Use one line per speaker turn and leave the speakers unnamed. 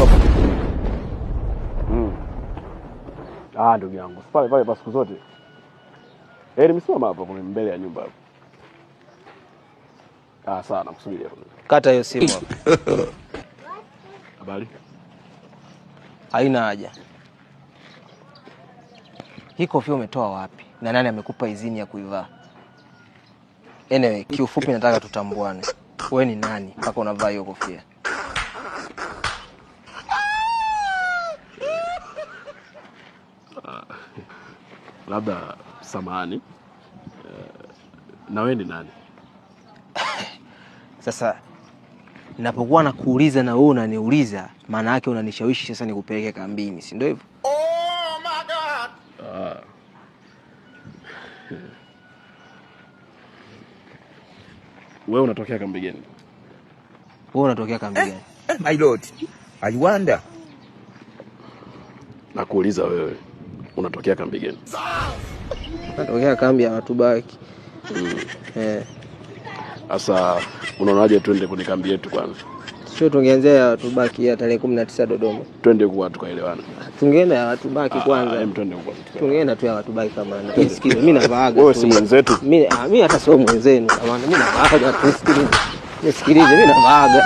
hapa. Ndugu yangu. Pale pa siku zote. Nimesimama hapa kwa mbele ya nyumba hapo. Sawa nakusubiri hapo.
Kata hiyo simu hapo.
Habari?
Haina haja. Hii kofia umetoa wapi? Na nani amekupa idhini ya kuivaa? Anyway, kiufupi nataka tutambuane. Wewe ni nani mpaka unavaa hiyo kofia?
Labda samahani. Na wewe ni nani?
Sasa ninapokuwa nakuuliza na wewe unaniuliza, maana yake unanishawishi sasa nikupeleke kambini, si ndio hivyo? Oh my god.
Wewe unatokea kambi gani?
Wewe unatokea kambi gani?
My lord, I wonder.
Nakuuliza wewe unatokea kambi gani?
Natokea kambi ya watu baki.
Sasa unaonaje twende kwenye kambi yetu kwanza?
Sio tungeanzia ya watu baki ya tarehe 19 Dodoma.
Twende kwa tukaelewana.
Tungeenda ya watu baki kwanza.
Twende huko.
Tungeenda tu ya watu baki kama ana. Tusikize mimi navaaga.
Wewe si mwenzetu?
Mimi hata sio mwenzenu kama mimi navaaga tusikilize. Nisikilize mimi navaaga.